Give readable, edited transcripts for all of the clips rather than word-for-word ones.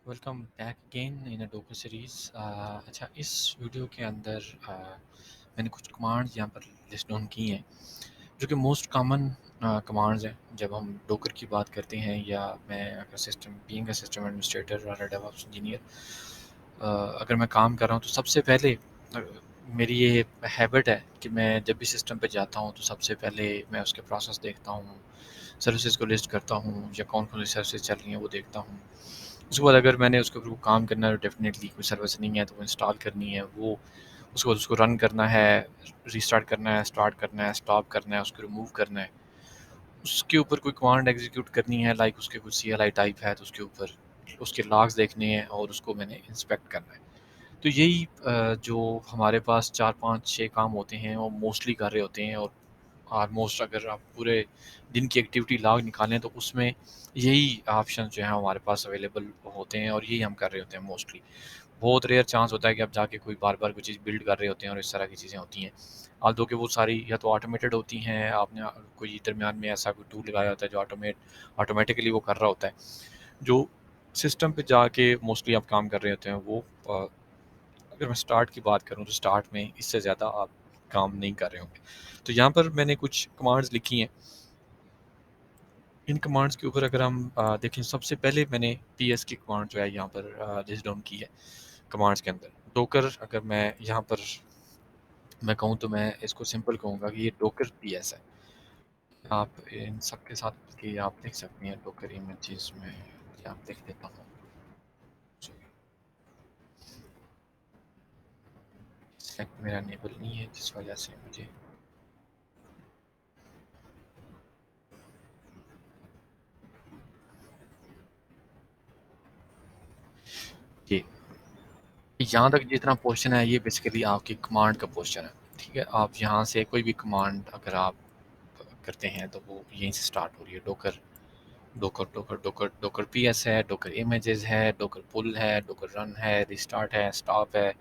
Welcome back again in अ डोको series. अच्छा, इस वीडियो के अंदर मैंने कुछ कमांड्स यहाँ पर लिस्ट डाउन की हैं जो कि मोस्ट कॉमन कमांड्स हैं जब हम डोकर की बात करते हैं, या मैं अगर system being a system administrator और डेवऑप्स इंजीनियर अगर मैं काम कर रहा हूँ तो सबसे पहले मेरी ये हैबिट है कि मैं जब भी सिस्टम पे जाता हूँ तो सबसे पहले मैं उसके प्रोसेस देखता हूँ, सर्विसेज को लिस्ट करता हूँ या कौन कौन सी सर्विसेज चल रही हैं वो देखता हूँ। उसके बाद अगर मैंने उसके ऊपर काम करना है तो डेफ़िनेटली कोई सर्विस नहीं है तो वो इंस्टॉल करनी है, वो उसके बाद उसको रन करना है, रीस्टार्ट करना है, स्टार्ट करना है, स्टॉप करना है, उसको रिमूव करना है। उसके ऊपर कोई कमांड एग्जीक्यूट करनी है, लाइक उसके कुछ सीएलआई टाइप है तो उसके ऊपर उसके लॉग्स देखने हैं और उसको मैंने इंस्पेक्ट करना है। तो यही जो हमारे पास 4, 5, 6 काम होते हैं वो मोस्टली कर रहे होते हैं, और ऑलमोस्ट अगर आप पूरे दिन की एक्टिविटी लॉग निकालें तो उसमें यही ऑप्शन जो हैं हमारे पास अवेलेबल होते हैं और यही हम कर रहे होते हैं मोस्टली। बहुत रेयर चांस होता है कि आप जाके कोई बार-बार कोई चीज़ बिल्ड कर रहे होते हैं और इस तरह की चीज़ें होती हैं। ऑल्दो कि वो सारी या तो ऑटोमेटेड होती हैं, आपने कोई दरमियान में ऐसा कोई टूल लगाया होता है जो ऑटोमेटिकली वो कर रहा होता है। जो सिस्टम पे जाके मोस्टली आप काम कर रहे होते हैं वो अगर मैं स्टार्ट की बात करूँ तो स्टार्ट में इससे ज़्यादा आप काम नहीं कर रहे होंगे। तो यहाँ पर मैंने कुछ कमांड्स लिखी हैं। इन कमांड्स के ऊपर अगर हम देखें, सबसे पहले मैंने पीएस की कमांड जो है यहाँ पर लिस्ट डाउन की है कमांड्स के अंदर। डोकर अगर मैं यहाँ पर मैं कहूँ तो मैं इसको सिंपल कहूँगा कि ये डोकर पीएस है। आप इन सब के साथ कि आप देख सकती हैं डोकर इमेजेस में, ये आप देख देता हूँ। सेलेक्ट मेरा इनेबल नहीं है जिस वजह से मुझे ये यहाँ तक जितना पोर्शन है ये बेसिकली आपकी कमांड का पोर्शन है। ठीक है, आप यहाँ से कोई भी कमांड अगर आप करते हैं तो वो यहीं से स्टार्ट हो रही है। Docker docker docker docker docker PS है, डोकर इमेजेस है, डोकर पुल है, डोकर रन है, रिस्टार्ट है, स्टॉप है,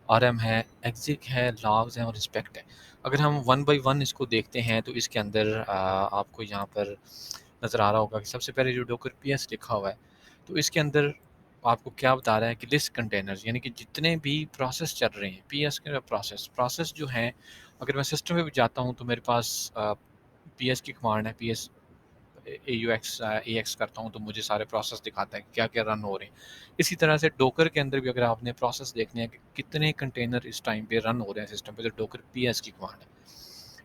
आरएम है, एग्जिट है, लॉग्स हैं और इंस्पेक्ट है। अगर हम वन बाय वन इसको देखते हैं तो इसके अंदर आपको यहाँ पर नज़र आ रहा होगा कि सबसे पहले जो डोकर पीएस लिखा हुआ है तो इसके अंदर आपको क्या बता रहा है कि लिस्ट कंटेनर्स, यानी कि जितने भी प्रोसेस चल रहे हैं पीएस के प्रोसेस जो हैं, अगर मैं सिस्टम पे भी जाता हूँ तो मेरे पास पीएस की कमांड है, पीएस AUX करता हूँ तो मुझे सारे प्रोसेस दिखाता है कि क्या-क्या रन हो रहे हैं। इसी तरह से डोकर के अंदर भी अगर आपने प्रोसेस देखने हैं कि कितने कंटेनर इस टाइम पे रन हो रहे हैं सिस्टम पे, तो डोकर पीएस की कमांड है।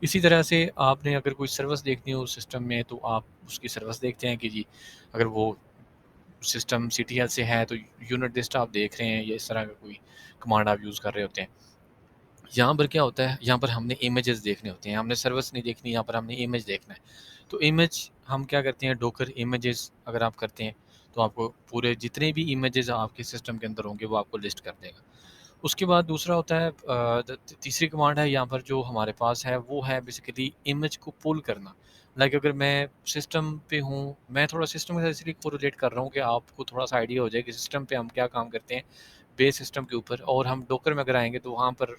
इसी तरह से आपने अगर कोई सर्विस देखनी हो सिस्टम में तो आप उसकी सर्विस देखते हैं कि जी, अगर वो सिस्टम सीटीएल से है तो यूनिट लिस्ट आप देख रहे हैं या इस तरह का कोई कमांड आप यूज़ कर रहे होते हैं। यहाँ पर क्या होता है, यहाँ पर हमने इमेजेस देखने होते हैं, हमने सर्विस नहीं देखनी, यहाँ पर हमने इमेज देखना है। तो इमेज हम क्या करते हैं, डोकर इमेजेस अगर आप करते हैं तो आपको पूरे जितने भी इमेजेस आपके सिस्टम के अंदर होंगे वो आपको लिस्ट कर देगा। उसके बाद दूसरा होता है तीसरी कमांड है यहाँ पर जो हमारे पास है वो है बेसिकली इमेज को पुल करना। लाइक अगर मैं सिस्टम पे हूँ, मैं थोड़ा सिस्टम के साथ इसलिए कोरिलेट कर रहा हूँ कि आपको थोड़ा सा आइडिया हो जाए कि सिस्टम पे हम क्या काम करते हैं बेस सिस्टम के ऊपर, और हम डोकर में अगर आएंगे तो वहाँ पर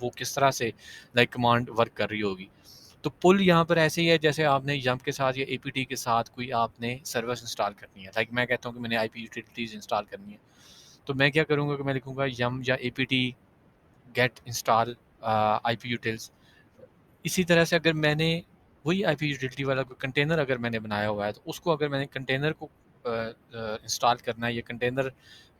वो किस तरह से लाइक कमांड वर्क कर रही होगी। तो पुल यहाँ पर ऐसे ही है जैसे आपने यम्प के साथ या एपीटी के साथ कोई आपने सर्विस इंस्टॉल करनी है। लाइक मैं कहता हूँ कि मैंने आईपी यूटिलिटीज इंस्टॉल करनी है, तो मैं क्या करूँगा कि मैं लिखूँगा यम या APT get install IP utils. इसी तरह से अगर मैंने वही आईपी यूटिलिटी वाला कोई कंटेनर अगर मैंने बनाया हुआ है तो उसको अगर मैंने कंटेनर को इंस्टॉल करना है या कंटेनर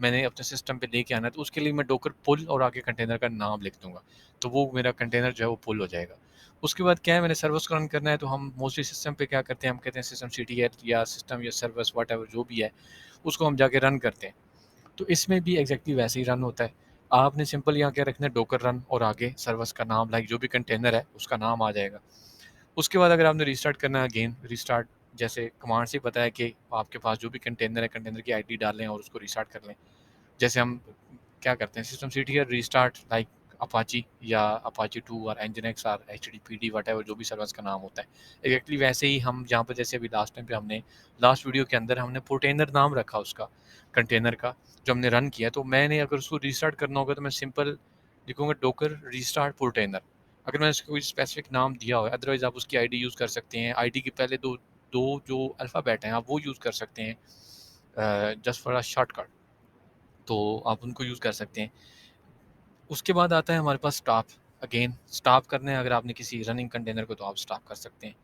मैंने अपने सिस्टम पे लेके आना है तो उसके लिए मैं डोकर पुल और आगे कंटेनर का नाम लिख दूंगा, तो वो मेरा कंटेनर जो है वो पुल हो जाएगा। उसके बाद क्या है, मैंने सर्विस को रन करना है तो हम मोस्टली सिस्टम पे क्या करते हैं, हम कहते हैं सिस्टम सीटीएल या सिस्टम या सर्विस वट जो भी है उसको हम जाके रन करते हैं। तो इसमें भी एग्जैक्टली वैसे ही रन होता है। आपने सिंपल यहाँ क्या रखना है, डोकर रन और आगे सर्विस का नाम, लाइक जो भी कंटेनर है उसका नाम आ जाएगा। उसके बाद अगर आपने रिस्टार्ट करना है, अगेन रिस्टार्ट जैसे कमांड से पता है कि आपके पास जो भी कंटेनर है कंटेनर की आईडी डाल लें और उसको रिस्टार्ट कर लें। जैसे हम क्या करते हैं, system CTR restart like Apache या अपाची 2 और एनजिनएक्स और एचटीटीपीडी व्हाटएवर जो भी सर्विस का नाम होता है, एग्जैक्टली वैसे ही हम जहाँ पर जैसे अभी लास्ट टाइम पे हमने लास्ट वीडियो के अंदर हमने पोर्टेनर नाम रखा उसका कंटेनर का जो हमने रन किया, तो मैंने अगर उसको रिस्टार्ट करना होगा तो मैं सिंपल लिखूंगा डोकर रिस्टार्ट पोर्टेनर। अगर मैंने उसको कोई स्पेसिफिक नाम दिया हो, अदरवाइज आप उसकी आईडी यूज़ कर सकते हैं। आईडी के पहले दो दो जो अल्फ़ाबेट हैं आप वो यूज़ कर सकते हैं जस्ट फॉर अ शॉर्टकट। तो आप उनको यूज़ कर सकते हैं। उसके बाद आता है हमारे पास स्टॉप। अगेन स्टॉप करना है अगर आपने किसी रनिंग कंटेनर को, तो आप स्टॉप कर सकते हैं।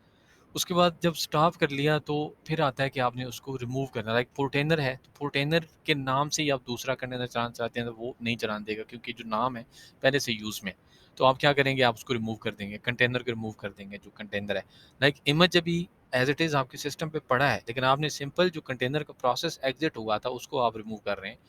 उसके बाद जब स्टॉप कर लिया तो फिर आता है कि आपने उसको रिमूव करना है। लाइक पोर्टेनर है, तो पोर्टेनर के नाम से ही आप दूसरा कंटेनर चलाना चाहते हैं तो वो नहीं चलाने देगा, क्योंकि जो नाम है पहले से यूज़ में है। तो आप क्या करेंगे, आप उसको रिमूव कर देंगे, कंटेनर को रिमूव कर देंगे जो कंटेनर है। लाइक इमेज अभी एज इट इज़ आपके सिस्टम पे पड़ा है, लेकिन आपने सिंपल जो कंटेनर का प्रोसेस एग्जिट हुआ था उसको आप रिमूव कर रहे हैं।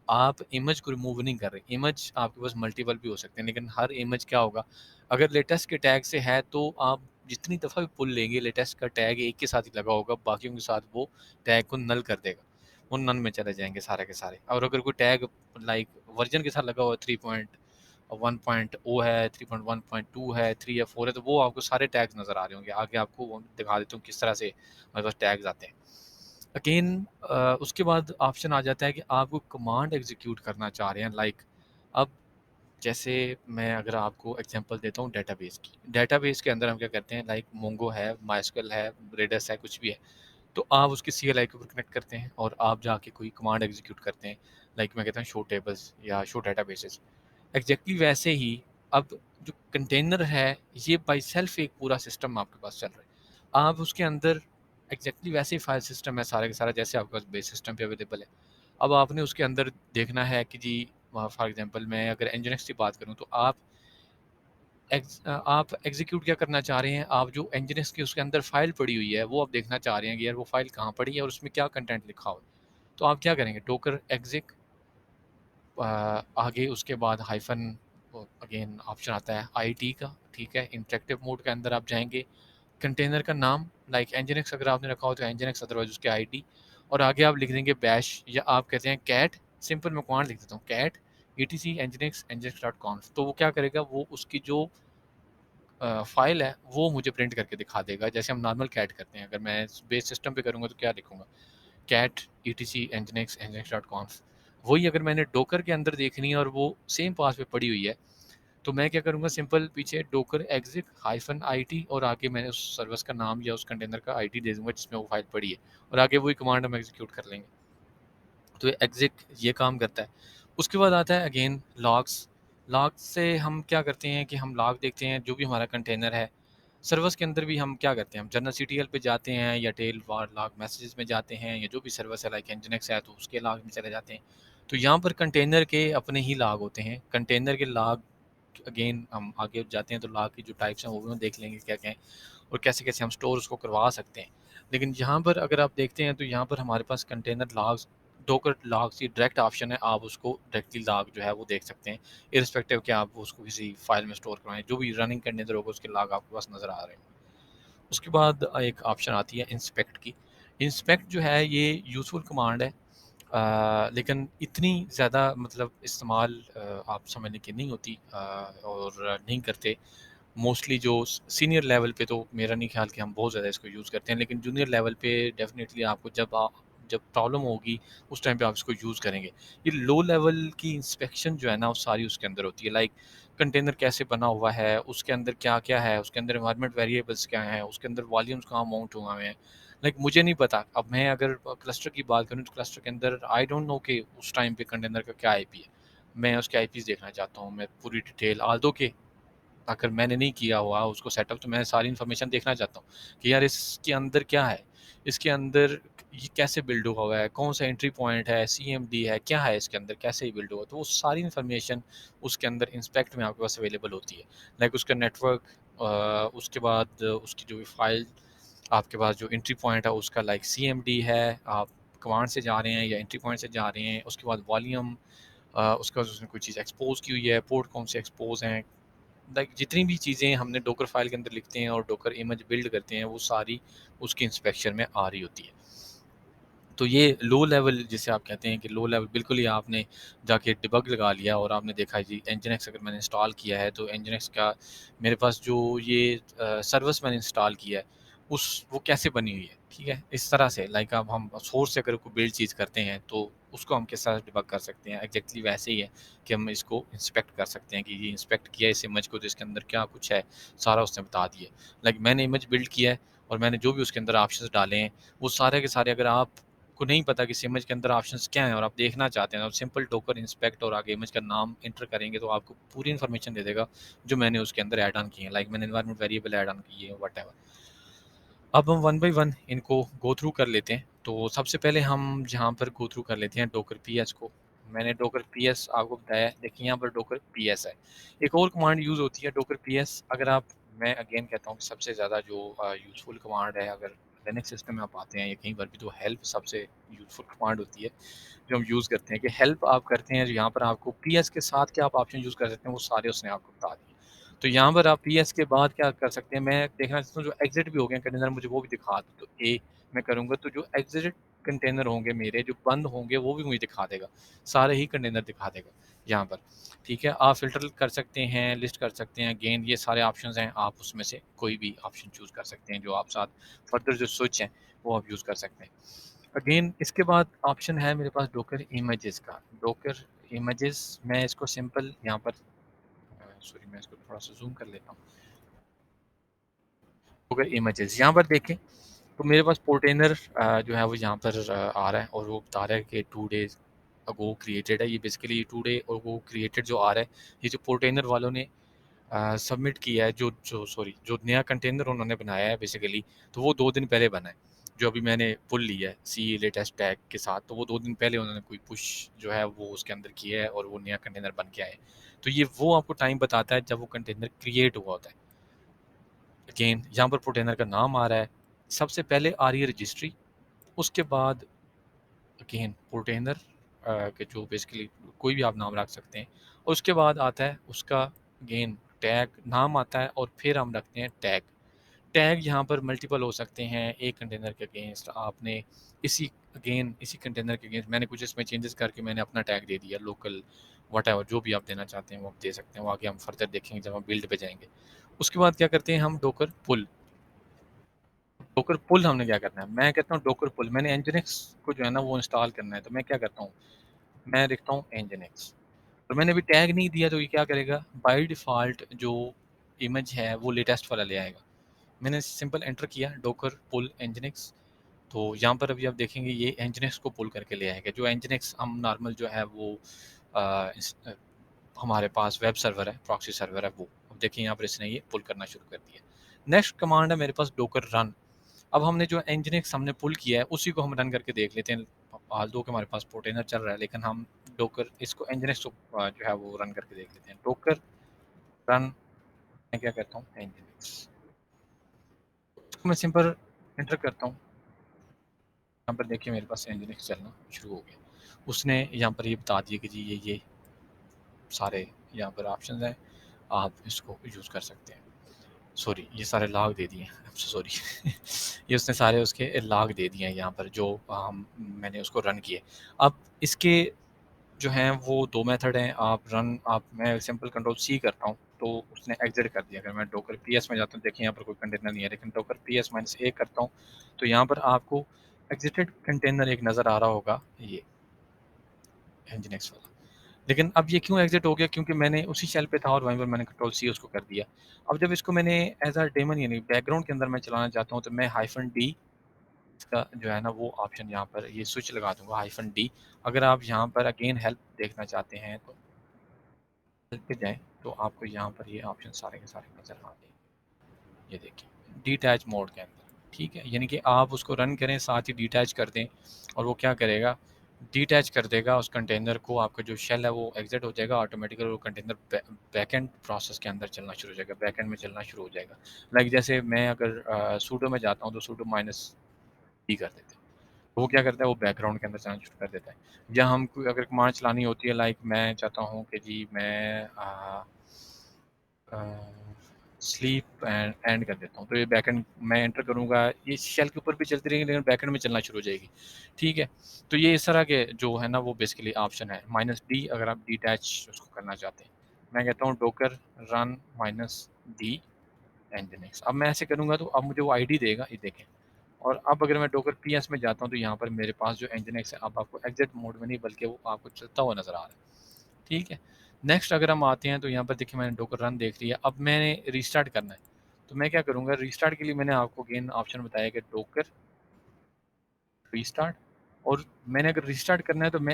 आप इमेज को रिमूव नहीं कर रहे। इमेज आपके पास मल्टीपल भी हो सकते हैं, लेकिन हर इमेज क्या होगा, अगर लेटेस्ट के टैग से है तो आप जितनी दफ़ा भी पुल लेंगे, लेटेस्ट का टैग एक के साथ ही लगा होगा, बाकियों के साथ वो टैग को नल कर देगा। वो नन में चले जाएँगे सारे के सारे। और अगर कोई टैग लाइक वर्ज़न के साथ लगा हुआ है, 3.1.0 है, 3.1.2 है, 3 या 4 है, तो वो आपको सारे टैग्स नज़र आ रहे होंगे। आगे आपको वो दिखा देता हूँ किस तरह से हमारे पास टैग्स आते हैं। अगेन उसके बाद ऑप्शन आ जाता है कि आप कोई कमांड एग्ज़ीक्यूट करना चाह रहे हैं। लाइक अब जैसे मैं अगर आपको एग्जांपल देता हूँ डेटाबेस की। डेटाबेस के अंदर हम क्या करते हैं, लाइक मोंगो है, माइस्क्ल है, रेडस है, कुछ भी है। तो आप उसके सीएलआई के ऊपर कनेक्ट करते हैं और आप जाके कोई कमांड एग्जीक्यूट करते हैं। लाइक मैं कहता हूँ शो टेबल्स या शो डेटाबेसेस। एग्जैक्टली वैसे ही अब जो कंटेनर है, ये बाय सेल्फ एक पूरा सिस्टम आपके पास चल रहा है। आप उसके अंदर एग्जैक्टली वैसे ही फाइल सिस्टम है सारा का सारा, जैसे आपके पास बेस सिस्टम पे अवेलेबल है। अब आपने उसके अंदर देखना है कि जी फॉर एग्जांपल मैं अगर एनजीएनएक्स की बात करूँ, तो आप एग्जीक्यूट क्या करना चाह रहे हैं, आप जो एनजीएनएक्स की उसके अंदर फाइल पड़ी हुई है वो आप देखना चाह रहे हैं कि यार वो फाइल कहाँ पड़ी है और उसमें क्या कंटेंट लिखा हो। तो आप क्या करेंगे, डोकर एग्जिक आगे उसके बाद हाइफन, अगेन ऑप्शन आता है आईटी का, ठीक है। इंटरेक्टिव मोड के अंदर आप जाएंगे, कंटेनर का नाम लाइक एनजीएनएक्स अगर आपने रखा हो तो एनजीएनएक्स, अदरवाइज उसके आईडी, और आगे आप लिख देंगे बैश, या आप कहते हैं कैट, सिंपल मैं कमांड लिख देता हूँ कैट etc nginx nginx.conf। तो वो क्या करेगा, वो उसकी जो फाइल है वो मुझे प्रिंट करके दिखा देगा, जैसे हम नॉर्मल कैट करते हैं। अगर मैं बेस सिस्टम पे करूँगा तो क्या लिखूँगा, कैट etc nginx nginx.conf। वही अगर मैंने डोकर के अंदर देखनी है और वो सेम पास पे पड़ी हुई है, तो मैं क्या करूँगा, सिंपल पीछे डोकर एग्जिक हाइफन आईटी और आगे मैंने उस सर्विस का नाम या उस कंटेनर का आईडी दे दूंगा जिसमें वो फाइल पड़ी है, और आगे वही कमांड हम एग्जीक्यूट कर लेंगे। तो ये एग्जिक ये काम करता है। उसके बाद आता है अगेन लॉग्स। लॉग्स से हम क्या करते हैं कि हम लॉग देखते हैं जो भी हमारा कंटेनर है। सर्वर्स के अंदर भी हम क्या करते हैं, हम जनरल सीटीएल पे जाते हैं या टेल वार लॉग मैसेजेस में जाते हैं, या जो भी सर्विस है लाइक एनजिनक्स है तो उसके लॉग में चले जाते हैं। तो यहाँ पर कंटेनर के अपने ही लॉग होते हैं। कंटेनर के लॉग अगेन हम आगे जाते हैं तो लॉग की जो टाइप्स हैं वो भी हम देख लेंगे क्या क्या हैं और कैसे कैसे हम स्टोर उसको करवा सकते हैं। लेकिन यहाँ पर अगर आप देखते हैं तो यहाँ पर हमारे पास कंटेनर लॉग्स, डोकर लॉग्स की डायरेक्ट ऑप्शन है, आप उसको डायरेक्टली लॉग जो है वो देख सकते हैं, इरिस्पेक्टिव कि आप उसको किसी फाइल में स्टोर करवाएं। जो भी रनिंग कंटेनर होगा उसके लॉग आपके पास नज़र आ रहे हैं। उसके बाद एक ऑप्शन आती है इंस्पेक्ट की। इंस्पेक्ट जो है ये यूज़फुल कमांड है, लेकिन इतनी ज़्यादा मतलब इस्तेमाल आप समझने की नहीं होती, और नहीं करते। मोस्टली जो सीनियर लेवल पे तो मेरा नहीं ख्याल कि हम बहुत ज़्यादा इसको यूज़ करते हैं, लेकिन जूनियर लेवल पे डेफ़िनेटली आपको जब प्रॉब्लम होगी उस टाइम पे आप इसको यूज़ करेंगे। ये लो लेवल की इंस्पेक्शन जो है ना वो सारी उसके अंदर होती है। लाइक कंटेनर कैसे बना हुआ है, उसके अंदर क्या-क्या है, उसके अंदर एनवायरनमेंट वेरिएबल्स क्या हैं, उसके अंदर वॉल्यूम्स कहाँ माउंट हुए हुए हैं। लाइक मुझे नहीं पता, अब मैं अगर क्लस्टर की बात करूँ तो क्लस्टर के अंदर आई डोंट नो कि उस टाइम पे कंटेनर का क्या आईपी है। मैं उसके आईपीज़ देखना चाहता हूँ, मैं पूरी डिटेल ऑल्दो के अगर मैंने नहीं किया हुआ उसको सेटअप, तो मैं सारी इन्फॉर्मेशन देखना चाहता हूँ कि यार इसके अंदर क्या है, इसके अंदर ये कैसे बिल्ड हुआ है, कौन सा एंट्री पॉइंट है, सीएमडी है, क्या है इसके अंदर, कैसे ही बिल्ड हुआ। तो वो सारी इन्फॉर्मेशन उसके अंदर इंस्पेक्ट में आपके पास अवेलेबल होती है। लाइक उसका नेटवर्क, उसके बाद उसकी जो भी फाइल, आपके पास जो एंट्री पॉइंट है उसका लाइक सीएमडी है, आप कमांड से जा रहे हैं या एंट्री पॉइंट से जा रहे हैं। उसके बाद वॉल्यूम, उसके बाद उसने कोई चीज़ एक्सपोज की हुई है, पोर्ट कौन से एक्सपोज हैं, लाइक जितनी भी चीज़ें हमने डोकर फाइल के अंदर लिखते हैं और डोकर इमेज बिल्ड करते हैं वो सारी उसकी इंस्पेक्शन में आ रही होती है। तो ये लो लेवल जिसे आप कहते हैं कि लो लेवल, बिल्कुल ही आपने जाके डिबग लगा लिया और आपने देखा जी एनजिनक्स अगर मैंने इंस्टॉल किया है तो एनजिनक्स का मेरे पास जो ये सर्विस मैंने इंस्टॉल किया है उस वो कैसे बनी हुई है, ठीक है। इस तरह से लाइक अब हम सोर्स से अगर कोई बिल्ड चीज़ करते हैं तो उसको हम किस तरह से डिबग कर सकते हैं, एग्जैक्टली वैसे ही है कि हम इसको इंस्पेक्ट कर सकते हैं कि ये इंस्पेक्ट किया इस इमेज को तो इसके अंदर क्या कुछ है, सारा उसने बता दिया। लाइक मैंने इमेज बिल्ड किया है और मैंने जो भी उसके अंदर ऑप्शंस डाले हैं वो सारे के सारे अगर आप को नहीं पता कि इस इमेज के अंदर ऑप्शंस क्या हैं और आप देखना चाहते हैं, तो सिंपल डॉकर इंस्पेक्ट और आगे इमेज का नाम एंटर करेंगे तो आपको पूरी इन्फॉर्मेशन दे देगा जो मैंने उसके अंदर ऐड ऑन की है। लाइक मैंने एनवायरनमेंट वेरिएबल ऐड ऑन की है, व्हाटएवर। अब हम वन बाय वन इनको गो थ्रू कर लेते हैं। तो सबसे पहले हम यहाँ पर गो थ्रू कर लेते हैं डॉकर पीएस को। मैंने डॉकर पीएस आपको बताया है, देखिए यहाँ पर डॉकर पीएस है। एक और कमांड यूज़ होती है डॉकर पीएस। अगर आप, मैं अगेन कहता हूँ कि सबसे ज़्यादा जो यूज़फुल कमांड है अगर लिनक्स सिस्टम में आप आते हैं या कहीं पर भी, तो हेल्प सबसे यूज़फुल कमांड होती है जो हम यूज़ करते हैं। कि हेल्प आप करते हैं, यहाँ पर आपको पीएस के साथ क्या आप ऑप्शन यूज़ कर सकते हैं वो सारे उसने आपको बता दिए। तो यहाँ पर आप पीएस के बाद क्या कर सकते हैं, मैं देखना चाहता हूँ जो एग्जिट भी हो गए कंटेनर मुझे वो भी दिखा दो। तो ए मैं करूँगा तो जो एग्जिट कंटेनर होंगे मेरे जो बंद होंगे वो भी मुझे दिखा देगा, सारे ही कंटेनर दिखा देगा यहाँ पर। ठीक है, आप फ़िल्टर कर सकते हैं, लिस्ट कर सकते हैं, अगेन ये सारे ऑप्शंस हैं, आप उसमें से कोई भी ऑप्शन चूज़ कर सकते हैं जो आप साथ फर्दर जो स्विच हैं वो आप यूज़ कर सकते हैं। अगेन इसके बाद ऑप्शन है मेरे पास डॉकर इमेजेस का। डॉकर इमेजेस मैं इसको सिंपल यहाँ पर सॉरी मैं इसको थोड़ा सा जूम कर लेता हूँ। डॉकर इमेजेस यहाँ पर देखें तो मेरे पास पोर्टेनर जो है वो यहाँ पर आ रहा है और वो बता रहा है कि 2 डेज़ अगो क्रिएटेड है। ये बेसिकली टू डे और वो क्रिएटेड जो आ रहा है, ये जो पोर्टेनर वालों ने सबमिट किया है, जो जो सॉरी जो नया कंटेनर उन्होंने बनाया है बेसिकली, तो वो 2 दिन पहले बना है। जो अभी मैंने पुल लिया है सी लेटेस्ट टैग के साथ, तो वो 2 दिन पहले उन्होंने कोई पुश जो है वो उसके अंदर किया है और वो नया कंटेनर बन के आया है। तो ये वो आपको टाइम बताता है जब वो कंटेनर क्रिएट हुआ होता है। अगेन यहाँ पर पोर्टेनर का नाम आ रहा है, सबसे पहले आ रही है रजिस्ट्री, उसके बाद अगेन पोर्टेनर के जो बेसिकली कोई भी आप नाम रख सकते हैं, और उसके बाद आता है उसका अगेन टैग नाम आता है और फिर हम रखते हैं टैग। टैग यहाँ पर मल्टीपल हो सकते हैं, एक कंटेनर के अगेंस्ट आपने इसी अगेन इसी कंटेनर के अगेंस्ट मैंने कुछ इसमें चेंजेस करके मैंने अपना टैग दे दिया लोकल, व्हाटएवर जो भी आप देना चाहते हैं वो आप दे सकते हैं, वो आगे हम फर्दर देखेंगे जब हम बिल्ड पे जाएंगे। उसके बाद क्या करते हैं हम डोकर पुल। डोकर पुल हमने क्या करना है, मैं कहता हूँ डोकर पुल, मैंने एनजिनिक्स को जो है ना वो इंस्टॉल करना है, तो मैं क्या करता हूँ, मैं लिखता हूँ एनजिनिक्स। तो मैंने अभी टैग नहीं दिया तो ये क्या करेगा, बाय डिफ़ॉल्ट जो इमेज है वो लेटेस्ट वाला ले आएगा। मैंने सिंपल एंटर किया डोकर पुल एनजिनिक्स, तो यहाँ पर अभी आप देखेंगे ये एनजिनिक्स को पुल करके ले आएगा। जो एनजिनिक्स हम नॉर्मल जो है वो हमारे पास वेब सर्वर है, प्रॉक्सी सर्वर है वो। अब देखिए यहाँ पर इसने ये पुल करना शुरू कर दिया। नेक्स्ट कमांड है मेरे पास डोकर रन। अब हमने जो एनजिनिक्स हमने पुल किया है उसी को हम रन करके देख लेते हैं। फालतू के हमारे पास पोर्टेनर चल रहा है लेकिन हम डोकर इसको एनजिनिक्स को जो है वो रन करके देख लेते हैं। डोकर रन, मैं क्या करता हूँ एनजिनिक्स, इसको मैं सिंपल एंटर करता हूँ। यहाँ पर देखिए मेरे पास एनजिनिक्स चलना शुरू हो गया। उसने यहाँ पर ये बता दिया कि जी ये सारे यहाँ पर ऑप्शन हैं, आप इसको यूज़ कर सकते हैं। सॉरी ये सारे लॉग दे दिए, आई एम सो सॉरी ये उसने सारे उसके लॉग दे दिए हैं यहाँ पर जो मैंने उसको रन किए। अब इसके जो हैं वो 2 मेथड हैं, आप रन आप मैं सिंपल कंट्रोल सी करता हूँ तो उसने एग्जिट कर दिया। अगर मैं डॉकर पीएस में जाता हूँ, देखिए यहाँ पर कोई कंटेनर नहीं है, लेकिन डॉकर पीएस माइनस ए करता हूँ तो यहाँ पर आपको एग्जिटेड कंटेनर एक नज़र आ रहा होगा, ये एनजिनिक्स वाला। लेकिन अब ये क्यों एग्जिट हो गया, क्योंकि मैंने उसी शेल पे था और वहीं पर मैंने कंट्रोल सी उसको कर दिया। अब जब इसको मैंने एज अ डेमन यानी बैकग्राउंड के अंदर मैं चलाना चाहता हूँ तो मैं हाइफन डी इसका जो है ना वो ऑप्शन यहाँ पर ये स्विच लगा दूंगा हाइफन डी। अगर आप यहाँ पर अगेन हेल्प देखना चाहते हैं तो हेल्प पे जाएं तो आपको यहाँ पर ये ऑप्शन सारे के सारे नजर आ जाएंगे। ये देखिए डिटैच मोड के अंदर, ठीक है, यानी कि आप उसको रन करें साथ ही डिटैच कर दें और वो क्या करेगा, डिटैच कर देगा उस कंटेनर को। आपका जो शेल है वो एग्जिट हो जाएगा ऑटोमेटिकली, वो कंटेनर बैकएंड प्रोसेस के अंदर चलना शुरू हो जाएगा, बैकएंड में चलना शुरू हो जाएगा। लाइक जैसे मैं अगर सूडो में जाता हूँ तो सूडो माइनस डी कर देते हैं, तो वो क्या करता है वो बैकग्राउंड के अंदर चलना शुरू कर देता है। या हम कोई अगर कमांड चलानी होती है, लाइक मैं चाहता हूँ कि जी मैं स्लीप एंड एंड कर देता हूँ तो ये बैकएंड मैं एंटर करूँगा, ये शेल के ऊपर भी चलती रहेगी लेकिन बैकएंड में चलना शुरू हो जाएगी। ठीक है, तो ये इस तरह के जो है ना वो बेसिकली ऑप्शन है। माइनस डी अगर आप डिटैच उसको करना चाहते हैं, मैं कहता हूँ डोकर रन माइनस डी एनजिनिक्स। अब मैं ऐसे करूँगा तो अब मुझे वो आईडी देगा, ये देखें। और अब अगर मैं डोकर पीएस में जाता हूँ तो यहाँ पर मेरे पास जो एनजिनिक्स है अब आपको एग्जिट मोड में नहीं बल्कि वो आपको चलता हुआ नज़र आ रहा है। ठीक है, नेक्स्ट अगर हम आते हैं तो यहाँ पर देखिए मैंने डोकर रन देख लिया, अब मैंने रीस्टार्ट करना है। तो मैं क्या करूँगा, रीस्टार्ट के लिए मैंने आपको अगेन ऑप्शन बताया कि डोकर रीस्टार्ट, और मैंने अगर रिस्टार्ट करना है तो मैं